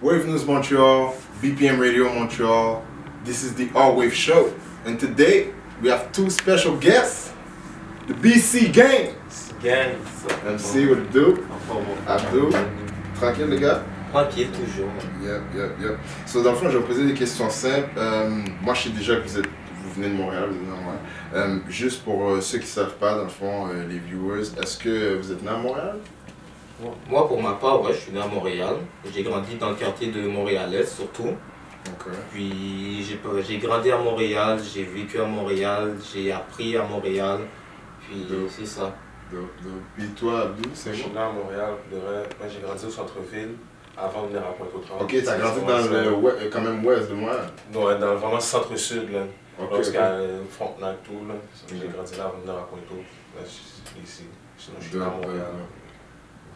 Wave News Montreal, BPM Radio Montreal. This is the All Wave Show, and today we have two special guests, the BC Gangs. MC, what it do? Abdou. Tranquille les gars? Tranquille toujours. Yep. So dans le fond, je vais vous poser des questions simples. Moi, je sais déjà que vous venez de Montréal, vous êtes de Montréal. Juste pour ceux qui ne savent pas, dans le fond, les viewers, est-ce que vous êtes né à Montréal? Moi, pour ma part, ouais, je suis né à Montréal. J'ai grandi dans le quartier de Montréal-Est surtout. Okay. Puis j'ai grandi à Montréal, j'ai vécu à Montréal, j'ai appris à Montréal. Puis c'est ça. Puis toi, Abdou, c'est Je suis né à Montréal. Moi, j'ai grandi au centre-ville avant de venir à Pointe-aux-Trembles. Ok, t'as grandi dans le quand même ouest de Montréal? Ouais, dans vraiment le centre-sud, là. Okay, jusqu'à Frontenac, tout, là. J'ai grandi là avant de venir à Pointe-aux. Là, je suis ici. Sinon, je suis né à Montréal.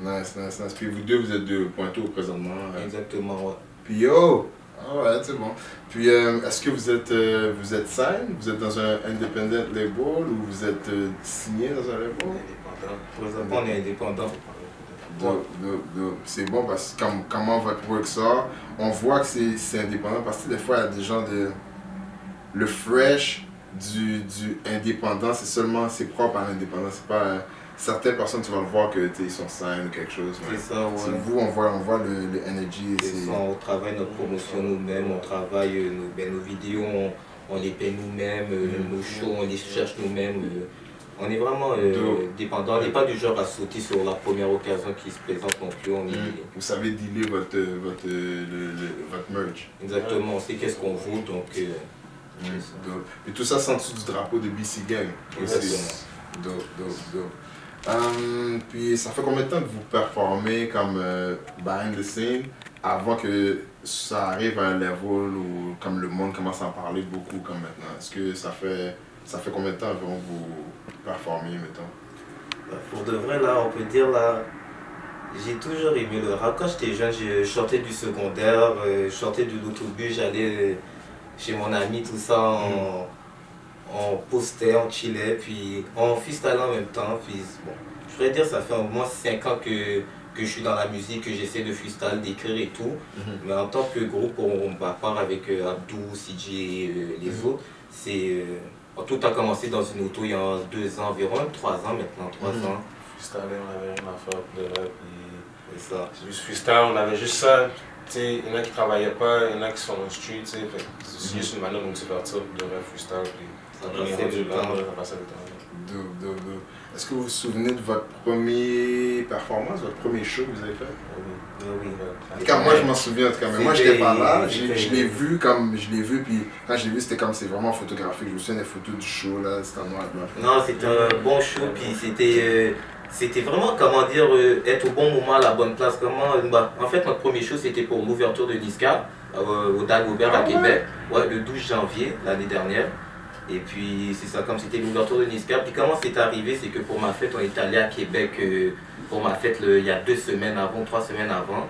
Nice. Puis vous deux, vous êtes de Pointe-aux présentement. Exactement, ouais. Puis yo! Alright, c'est bon. Puis est-ce que vous êtes signed? Vous êtes dans un independent label ou vous êtes signé dans un label? Indépendant. Présentement, on est indépendant. C'est bon parce que comment votre work sort, on voit que c'est indépendant parce que des fois il y a des gens le fresh du indépendant, c'est propre à l'indépendant, c'est pas certaines personnes tu vas le voir que ils sont signed ou quelque chose. C'est ça, ouais. Vous on voit le energy. On travaille notre promotion nous-mêmes, on travaille nos vidéos, on les paie nous-mêmes, nos shows on les cherche nous-mêmes. On est vraiment dépendant, on n'est pas du genre à sauter sur la première occasion qui se présente non plus. Vous savez dealer votre merch. Exactement, on sait qu'est-ce qu'on vaut, donc... Et tout ça sans dessous du drapeau de BC Gang. Dope. Puis ça fait combien de temps que vous performez comme behind the scene avant que ça arrive à un level où comme le monde commence à en parler beaucoup comme maintenant? Est-ce que ça fait combien de temps environ que vous performez, mettons? Pour de vrai, là, on peut dire, là, j'ai toujours aimé le rap. Quand j'étais jeune, je sortais du secondaire, je sortais de l'autobus, j'allais chez mon ami, tout ça, on postait, on chillait, puis on freestylait en même temps. Puis, bon, je pourrais dire ça fait au moins 5 ans que je suis dans la musique, que j'essaie de freestyle, d'écrire et tout. Mais en tant que groupe, on part avec Abdou, CJ et les autres. Tout a commencé dans une auto il y a 2 ans environ, 3 ans maintenant, 3 ans. Freestyle, on avait rien à faire de rap. C'est ça. C'est juste freestyle, on avait juste ça. Il y en a qui travaillaient pas, il y en a qui sont dans le street. C'est juste une manière de nous divertir de rap freestyle. Ça passait le temps. Dope. Est-ce que vous vous souvenez de votre première performance, votre premier show que vous avez fait? Oui. En tout cas, moi je m'en souviens, en tout cas, mais moi j'étais pas là, je l'ai vu, puis quand je l'ai vu, c'est vraiment photographique. Je me souviens des photos du show, là, c'était en noir et blanc. Non, c'était un bon show, puis c'était vraiment, comment dire, être au bon moment à la bonne place. En fait, notre premier show, c'était pour l'ouverture de Niska, au Dagobert à Québec, le 12 janvier l'année dernière. Et puis c'est ça, comme c'était l'ouverture de Niska. Puis comment c'est arrivé, c'est que pour ma fête, on est allé à Québec pour ma fête il y a 2 semaines avant, 3 semaines avant.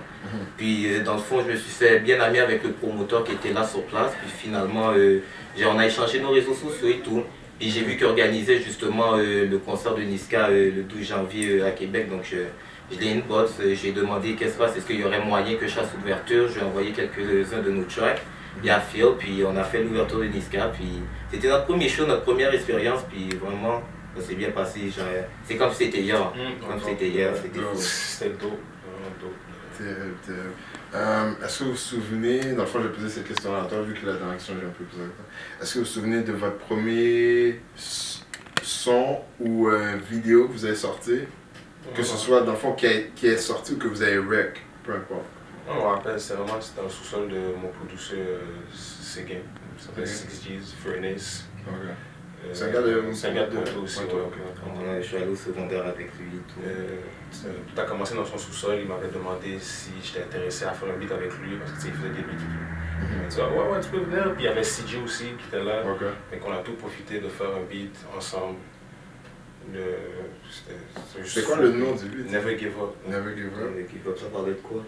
Puis dans le fond, je me suis fait bien ami avec le promoteur qui était là sur place. Puis finalement, on a échangé nos réseaux sociaux et tout. Puis j'ai vu qu'il organisait justement le concert de Niska le 12 janvier à Québec. Donc je l'ai inbox, j'ai demandé qu'est-ce qui se passe, est-ce qu'il y aurait moyen que je fasse l'ouverture. Je lui ai envoyé quelques-uns de nos tracks. Il y a Phil, puis on a fait l'ouverture de Niska, puis c'était notre premier show, notre première expérience, puis vraiment, ça s'est bien passé. C'est comme si c'était hier. C'était dope. Est-ce que vous vous souvenez, dans le fond, je vais poser cette question-là à toi, vu que la dernière question, j'ai un peu posé avec toi. Est-ce que vous vous souvenez de votre premier son ou vidéo que vous avez sorti, que ce soit dans le fond qui est sorti ou que vous avez rec, peu importe? Je me rappelle, c'était dans le sous-sol de mon producteur Seguin. Il s'appelle 6G's, Furnace. C'est un gars de Pointe aussi. Je suis allé au secondaire avec lui. Tout a commencé dans son sous-sol, il m'avait demandé si j'étais intéressé à faire un beat avec lui parce qu'il faisait des beats. Il m'a dit ouais, tu peux venir. Puis il y avait CJ aussi qui était là. Donc on a tout profité de faire un beat ensemble. C'est quoi le nom du beat? Never Give Up. Never Give Up. Never Give Up, ça parlait de quoi?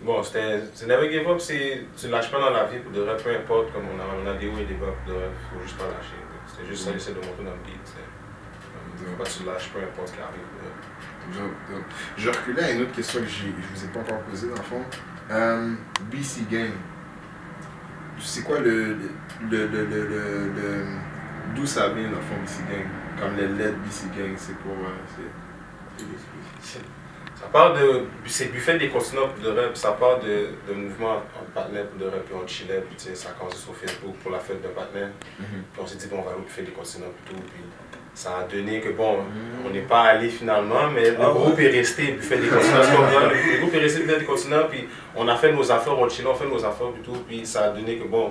Bon, c'est Never Give Up, tu ne lâches pas dans la vie pour de rap, peu importe, comme on a des hauts et des bas pour de rap, il faut juste pas lâcher. C'était juste ça, j'essaie de montrer dans le beat. Pas tu lâches, peu importe ce qui arrive. Je reculais à une autre question que je vous ai pas encore posée dans le fond. BC Gang. C'est quoi d'où ça vient dans le fond BC Gang? Comme les lettres BC Gang, c'est quoi? Ça part de. C'est Buffet des continents de rap, ça part de mouvement en partenaire de rap, puis on chillait, puis ça a commencé sur Facebook pour la fête de partenaire. Puis on s'est dit, bon, on va aller au Buffet des continents plutôt. Puis ça a donné que, bon, on n'est pas allé finalement, mais le groupe est resté Buffet des continents. Le groupe est resté Buffet des continents, puis on a fait nos affaires, on chillait, on fait nos affaires plutôt, puis ça a donné que, bon,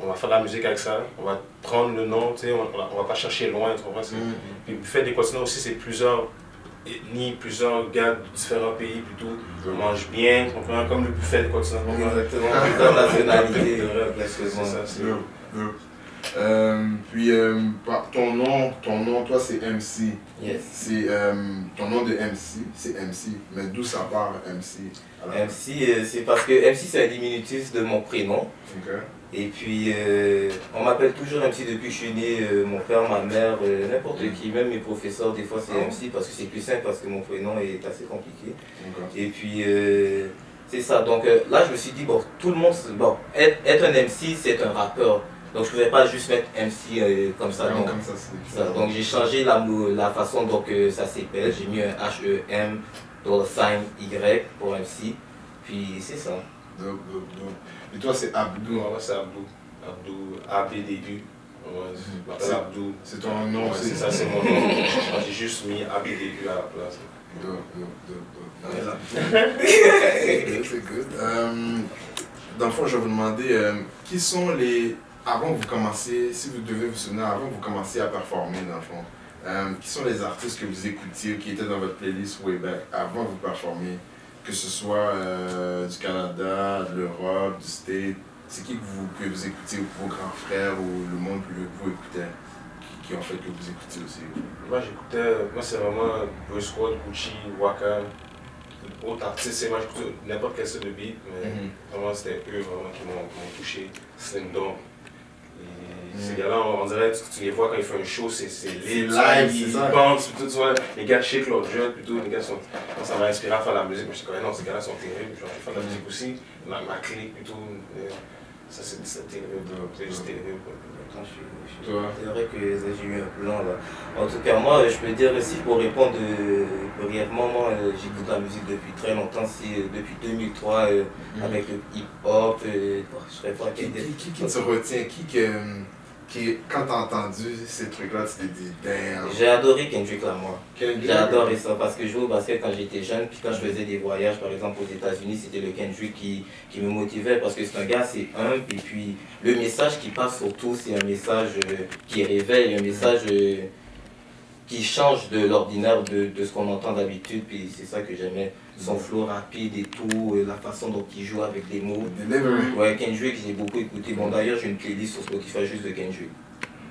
on va faire de la musique avec ça, on va prendre le nom, tu sais, on va pas chercher loin, tu comprends? Puis Buffet des continents aussi, c'est plusieurs ethnies, plusieurs gars de différents pays plutôt. On mange bien, tu comprends? Comme le Buffet des continents. Exactement, plusieurs nationalités. C'est ça, c'est... Puis ton nom, toi c'est MC. Yes. C'est ton nom de MC, c'est MC. Mais d'où ça part MC? Alors, MC, c'est parce que MC c'est un diminutif de mon prénom. Okay. Et puis on m'appelle toujours MC depuis que je suis né. Mon père, ma mère, n'importe qui, même mes professeurs, des fois c'est MC parce que c'est plus simple parce que mon prénom est assez compliqué. Okay. Et puis c'est ça. Donc là je me suis dit, bon, tout le monde, bon, être un MC c'est un rappeur. Donc je ne pouvais pas juste mettre MC comme ça. Non. Comme ça, Donc j'ai changé la façon dont ça s'appelle. J'ai mis un H-E-M $Y pour MC. Puis c'est ça. Donc. Et toi c'est Abdou? Moi c'est Abdou. Abdou, ABDU. Ouais, Abdou. C'est ton nom aussi? C'est ça, c'est mon nom. J'ai juste mis ABDU à la place. C'est good. Dans le fond, je vais vous demander, qui sont les... Avant vous commencez, si vous devez vous souvenir, avant vous commencez à performer dans le fond, qui sont les artistes que vous écoutiez, qui étaient dans votre playlist way back, avant vous performer, que ce soit du Canada, de l'Europe, du State, c'est qui que vous écoutiez, vos grands frères ou le monde que vous écoutez, qui ont fait que vous écoutiez aussi? Moi c'est vraiment Boy Squad, Gucci, Waka, autres artistes, moi j'écoute n'importe quel style de beat, mais vraiment c'était eux vraiment qui m'ont touché, Slim Don. Ces gars-là, on dirait que tu les vois quand ils font un show, c'est live, ils pensent, tout ça. Les gars shake leur jet, plutôt, les gars sont. Ça m'a inspiré à faire la musique, mais je suis comme, non, ces gars-là sont terribles, je vais faire de la musique aussi, ma clique, plutôt. Ça, c'est terrible, c'est juste terrible. C'est vrai que j'ai eu un plan là. En tout cas, moi, je peux dire aussi pour répondre brièvement, moi j'écoute la musique depuis très longtemps, c'est depuis 2003 avec le hip-hop. Je serais pas qui te retient, quand t'as entendu ces trucs-là, tu t'es dit damn. J'ai adoré Kendrick Lamar. J'ai adoré ça parce que je jouais au basket quand j'étais jeune, puis quand je faisais des voyages, par exemple aux États-Unis, c'était le Kendrick qui me motivait parce que c'est un gars, c'est humble, et puis le message qui passe surtout, c'est un message qui réveille, un message qui change de l'ordinaire de ce qu'on entend d'habitude, puis c'est ça que j'aimais. Son flow rapide et tout, la façon dont il joue avec des mots. Ouais, Kendrick, j'ai beaucoup écouté. Bon, d'ailleurs, j'ai une playlist sur Spotify juste de Kendrick.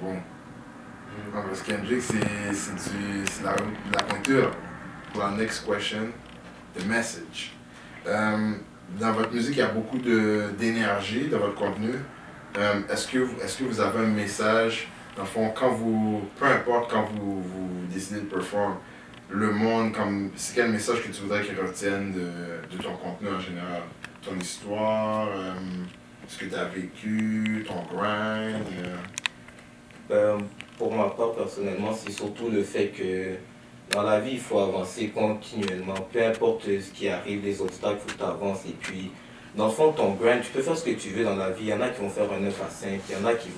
Bon. Non, parce que Kendrick, c'est la pointure pour la next question, the message. Dans votre musique, il y a beaucoup d'énergie dans votre contenu. Est-ce que vous avez un message, dans le fond, peu importe quand vous décidez de performer, le monde, c'est quel message que tu voudrais qu'ils retiennent de ton contenu en général? Ton histoire, ce que tu as vécu, ton grind? Pour ma part, personnellement, c'est surtout le fait que dans la vie, il faut avancer continuellement. Peu importe ce qui arrive, les obstacles, il faut que tu avances. Et puis, dans le fond, ton grind, tu peux faire ce que tu veux dans la vie. Il y en a qui vont faire un 9 à 5, il y en a qui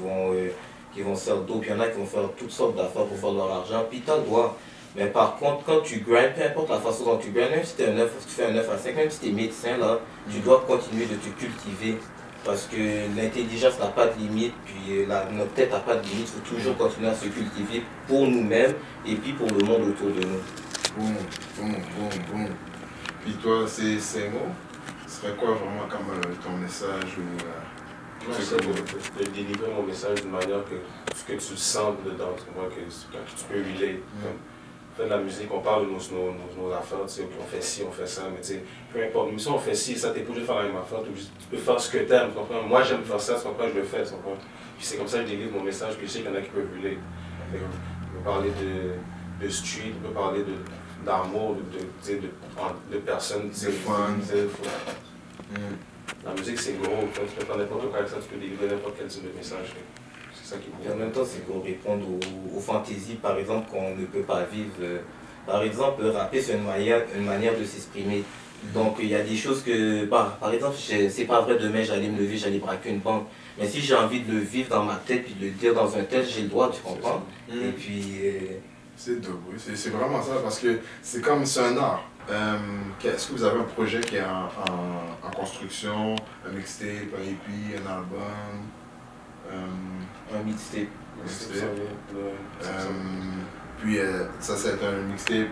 vont se faire dope, il y en a qui vont faire toutes sortes d'affaires pour faire leur argent. Puis tu as le droit. Mais par contre, quand tu grindes, peu importe la façon dont tu grindes, même si tu fais un 9 à 5, même si tu es médecin, là, tu dois continuer de te cultiver. Parce que l'intelligence n'a pas de limite, puis notre tête n'a pas de limite. Il faut toujours continuer à se cultiver pour nous-mêmes et puis pour le monde autour de nous. Boum. Puis toi, ces mots, ce serait quoi vraiment comme ton message ou c'est de délivrer mon message d'une manière que ce que tu sens dedans, que tu peux relate. On fait de la musique, on parle de nos affaires, tu sais, on fait ci, on fait ça, mais tu sais, peu importe, même si on fait ci, ça, t'es pas obligé de faire la même affaire, tu peux faire ce que t'aimes, tu comprends? Moi j'aime faire ça, tu comprends? Je le fais, tu comprends? Puis c'est comme ça que je délivre mon message, puis je sais qu'il y en a qui peuvent relate. On peut parler de street, on peut parler d'amour, de personnes, de fun. La musique, c'est gros. Tu peux faire n'importe quoi avec ça, tu peux délivrer n'importe quel type de message. C'est ça qui est beau. Et en même temps, c'est pour répondre aux fantaisies, par exemple, qu'on ne peut pas vivre. Par exemple, rapper, c'est une manière de s'exprimer. Donc, il y a des choses que, par exemple, c'est pas vrai, demain, j'allais me lever, j'allais braquer une banque. Mais si j'ai envie de le vivre dans ma tête, puis de le dire dans un tel, j'ai le droit, tu comprends? Et puis... C'est dope, oui. C'est vraiment ça, parce que c'est comme, c'est un art. Est-ce que vous avez un projet qui est en construction, un mixtape, un EP, un album? Un mixtape. Puis ça, c'est un mixtape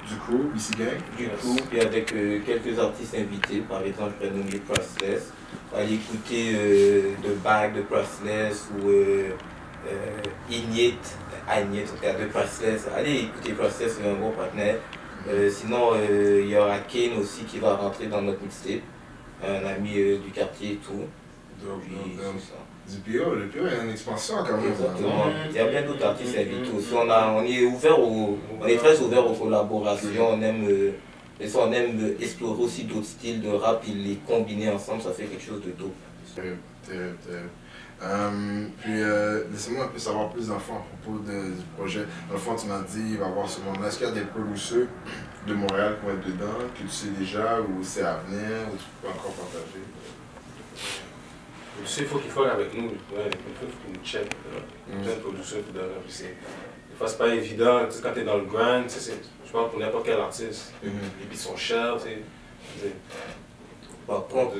du crew, BC Gang. Du coup, puis avec quelques artistes invités, par exemple, je vais nommer Priceless. Allez écouter The Bag de Priceless ou Ignite de Priceless. Allez écouter Priceless, c'est un bon partenaire. Sinon, il y aura Kane aussi qui va rentrer dans notre mixtape, un ami du quartier et tout. Du PO, le PO est une expansion quand même. Exactement. Il y a bien d'autres artistes invités aussi. On est très ouvert aux collaborations. On aime explorer aussi d'autres styles de rap et les combiner ensemble, ça fait quelque chose de dope. Puis laissez-moi un peu savoir plus d'infos à propos du projet. Dans le fond, tu m'as dit il va y avoir ce monde-là. Est-ce qu'il y a des producteurs de Montréal qui vont être dedans, que tu sais déjà, ou c'est à venir, ou tu peux encore partager? Tu sais, il faut qu'ils fassent avec nous. Ouais, il faut qu'ils nous checkent. Plein de producteurs qui donnent. Des fois, c'est pas évident. Tu sais, quand tu es dans le grind, je parle pour n'importe quel artiste. Les beats sont chers. Par contre,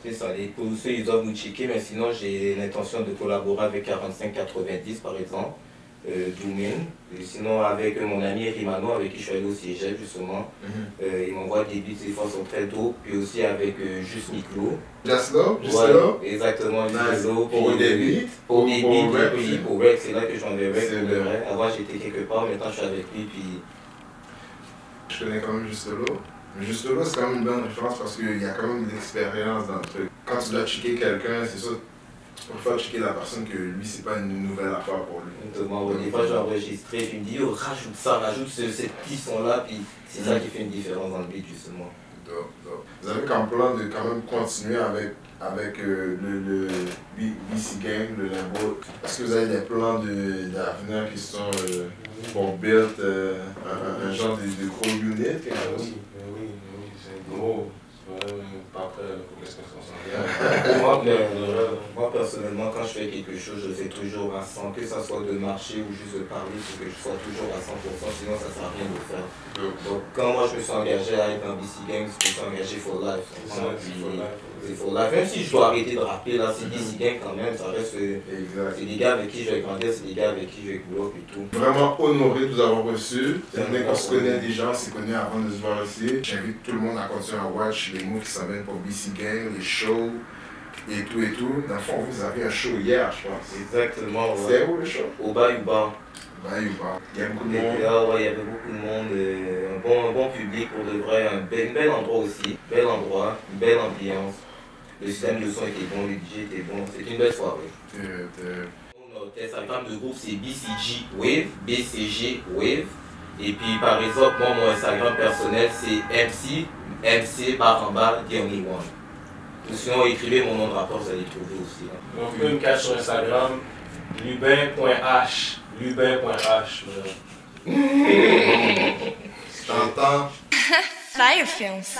c'est ça, les producteurs ils doivent nous checker, mais sinon j'ai l'intention de collaborer avec 4590 par exemple, Doomin. Sinon avec mon ami Rimano avec qui je suis allé au Cégep justement, il m'envoie des beats, des fois sont très dope, puis aussi avec Juste Miklo. Just Love, exactement, Just Love. Pour des beats, pour Rec, c'est là que j'en vais Rec pour le vrai. Avant j'étais quelque part, maintenant je suis avec lui, puis... Je connais quand même Juste Love. Juste là, c'est quand même une bonne référence parce qu'il y a quand même de l'expérience dans le truc. Quand tu dois checker quelqu'un, c'est ça, tu préfères checker la personne que lui, c'est pas une nouvelle affaire pour lui. Exactement, des fois j'ai enregistré, puis il me dit, oh, rajoute ça, rajoute cette piste-là, puis c'est ça qui fait une différence dans le beat justement. Vous avez comme plan de quand même continuer avec le BC Gang, le Limbo. Est-ce que vous avez des plans d'avenir qui sont pour build un genre de gros unit, quelque chose? Oui, c'est gros. Pas après, qu'est-ce qu'on s'en vient? Moi personnellement, quand je fais quelque chose, je le fais toujours à 100, que ça soit de marcher ou juste de parler, il faut que je sois toujours à 100%, sinon ça ne sert à rien de faire. Donc quand moi je me suis engagé à être dans BC Gang, je me suis engagé for life. C'est for life. Même si je dois arrêter de rapper, là, c'est BC Gang quand même, ça reste. C'est des gars avec qui je vais grandir, c'est des gars avec qui je vais grow up et tout. Vraiment honoré de vous avoir reçu. On se connaît déjà, on s'est connus avant de se voir ici. J'invite tout le monde à continuer à watch les moves qui s'en viennent pour BC Gang, les shows et tout et tout. Dans le fond, vous avez un show hier, je pense. Exactement. C'était où le show? Au Bayouba. Bayouba. Il y a beaucoup de monde. Il y avait beaucoup de monde, un bon public pour de vrai, un bel endroit aussi. Bel endroit, une belle ambiance. Le système de son était bon, le DJ était bon. C'était une belle soirée. Notre Instagram de groupe c'est BCG Wave, BCG Wave. Et puis par exemple, moi mon Instagram personnel c'est MC barre en bas, the only one. Ou sinon écrivez mon nom de rapport, vous allez le trouver aussi. On peut me cacher sur Instagram, lubin.h. Lubin.h. T'entends? Fire Films.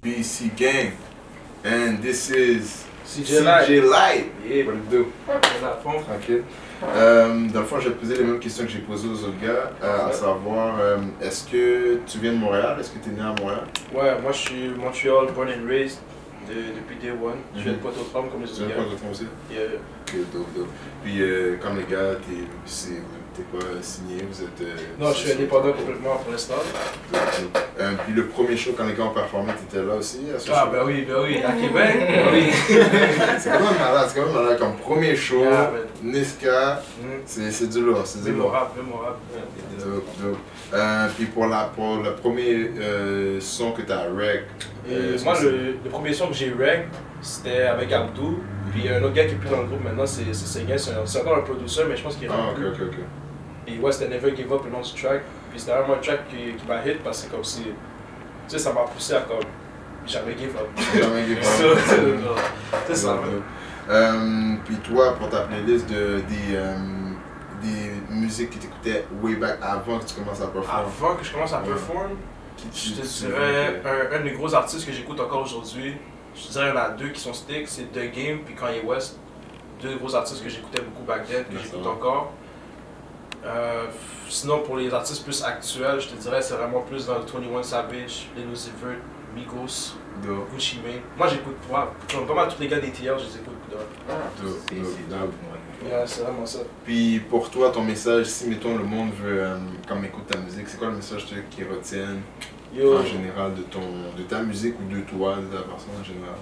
BC Gang, and this is CJ Light. Yeah, What it do? Tranquille. Dans le fond, je vais te poser les mêmes questions que j'ai posées aux autres gars, à savoir, est-ce que tu viens de Montréal? Est-ce que tu es né à Montréal? Ouais, moi je suis Montréal, born and raised. depuis Day One. Je viens de Pointe-aux-Trembles, comme je Tu disais. viens de Pointe-aux-Trembles aussi? Yeah. Ok, dope. Puis, comme les gars, t'es pas signé, vous êtes... Non, je suis indépendant complètement pour l'instant. Puis le premier show, quand les gars ont performé, t'étais là aussi à ce show? Ben oui, à Québec, oui. C'est quand même malade, comme premier show, yeah, Niska, c'est du lourd, c'est du lourd. Mémorable. Dope. Puis pour le premier son que t'as rec, moi, le premier son que j'ai rec, c'était avec Abdou, puis un autre gars qui est plus dans le groupe maintenant, c'est Seguin, c'est encore un producer, mais je pense qu'il est rendu. Ok. Puis ouais, c'était Never Give Up, le nom du track. Puis c'était vraiment un track qui m'a hit parce que comme si, tu sais, ça m'a poussé à comme, jamais give up. Jamais give up. C'est ça. Puis toi, pour ta playlist des musiques que tu écoutais way back avant que tu commences à performer. Avant que je commence à performer, je te dirais un des gros artistes que j'écoute encore aujourd'hui. Je te dirais il y en a deux qui sont sticks, c'est The Game puis Kanye West. Deux gros artistes que j'écoutais beaucoup back then, que j'écoute encore. Sinon pour les artistes plus actuels, je te dirais c'est vraiment plus dans le 21 Savage, Lil Uzi Vert, Migos, Gucci Mane. Moi j'écoute pas mal tous les gars des TL, je les écoute. C'est vraiment ça. Puis pour toi, ton message, si mettons le monde veut comme écoute ta musique, c'est quoi le message qu'ils retiennent en général de ta musique ou de toi, de ta personne en général?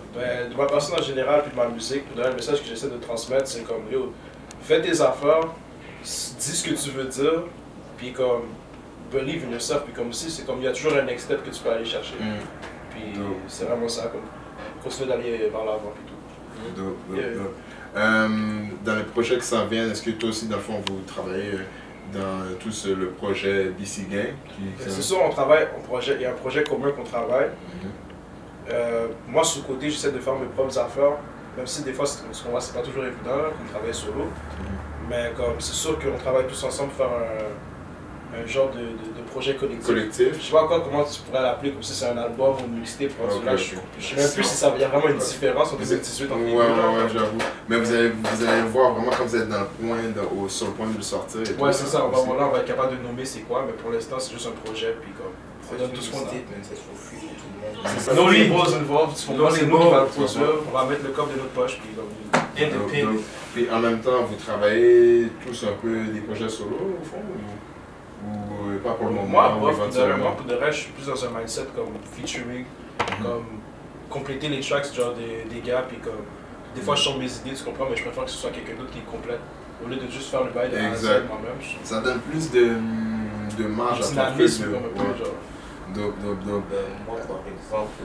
De ma personne en général puis de ma musique, le message que j'essaie de transmettre c'est comme fais tes affaires, dis ce que tu veux dire, puis comme believe in yourself, puis comme aussi c'est comme il y a toujours un next step que tu peux aller chercher. Puis c'est vraiment ça, comme continuer d'aller vers l'avant puis tout. Dans les projets qui s'en viennent, est-ce que toi aussi dans le fond vous travaillez dans tout le projet BC Gang? C'est sûr, on travaille, il y a un projet commun qu'on travaille. Moi sur le côté j'essaie de faire mes propres affaires, même si des fois c'est pas toujours évident qu'on travaille solo. Mais comme c'est sûr qu'on travaille tous ensemble pour faire un genre de projet collectif. Je sais pas encore comment tu pourrais l'appeler, comme si c'est un album ou une mixtape. Je sais même plus si il y a vraiment une différence entre 2018 entre les deux. Ouais, j'avoue. Mais vous allez voir vraiment quand vous êtes dans le point, sur le point de le sortir. Ouais, c'est ça. On va être capable de nommer c'est quoi, mais pour l'instant c'est juste un projet. Puis comme, on donne tout ce qu'on a. No labels involved, c'est nous qui va le produire, on va mettre le corps de notre poche. Puis independent. Puis en même temps, vous travaillez tous un peu des projets solo au fond? Ou pas pour le moment? Moi, pour de reste, je suis plus dans un mindset comme featuring, comme compléter les tracks genre des gars, puis comme des fois je chante mes idées, tu comprends, mais je préfère que ce soit quelqu'un d'autre qui complète au lieu de juste faire le bail de A à Z moi-même. Ça donne plus de marge à ton truc. Moi par exemple,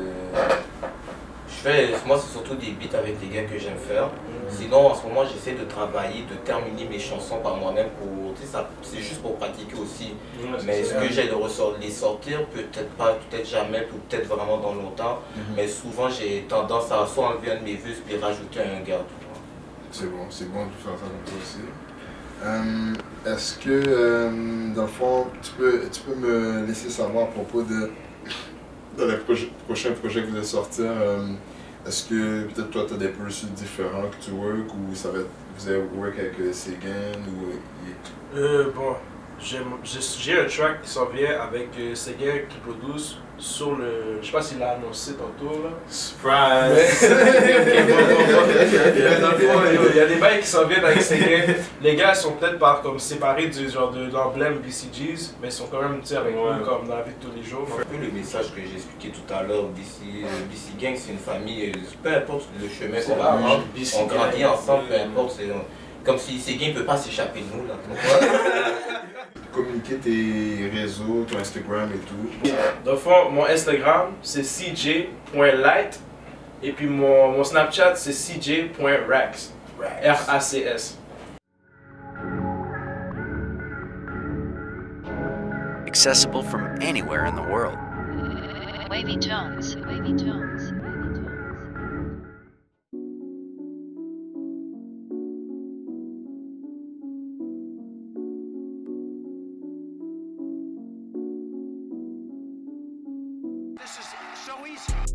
moi c'est surtout des beats avec les gars que j'aime faire. Sinon en ce moment j'essaie de travailler, de terminer mes chansons par moi-même pour, tu sais, c'est juste pour pratiquer aussi. Mais ce que j'ai de les sortir, peut-être pas, peut-être jamais, peut-être vraiment dans longtemps. Mais souvent j'ai tendance à soit enlever un de mes vues puis rajouter un gars. C'est bon de faire ça comme ça aussi. Est-ce que dans le fond tu peux me laisser savoir à propos dans les prochains projets que vous allez sortir, est-ce que peut-être toi tu as des pursuits différents que tu work ou vous allez work avec Seguin ou... Bon, j'ai un track qui s'en vient avec Seguin qui produit sur le... Je sais pas s'il l'a annoncé tantôt là. Surprise! Il y a des bails qui s'en viennent avec Seguin. Les gars sont peut-être comme séparés du genre de l'emblème BCGs, mais ils sont quand même avec nous comme dans la vie de tous les jours. Un peu le message que j'ai expliqué tout à l'heure, BC Gang c'est une famille, peu importe le chemin qu'on va prendre, on grandit ensemble, peu importe, comme si Seguin ne peut pas s'échapper de nous là. Communiquer tes réseaux, ton Instagram et tout. Dans le fond, mon Instagram c'est cj.light et puis mon Snapchat c'est cj.racs. R-A-C-S. Accessible from anywhere in the world. Wavy Jones. Wavy Jones. This is so easy.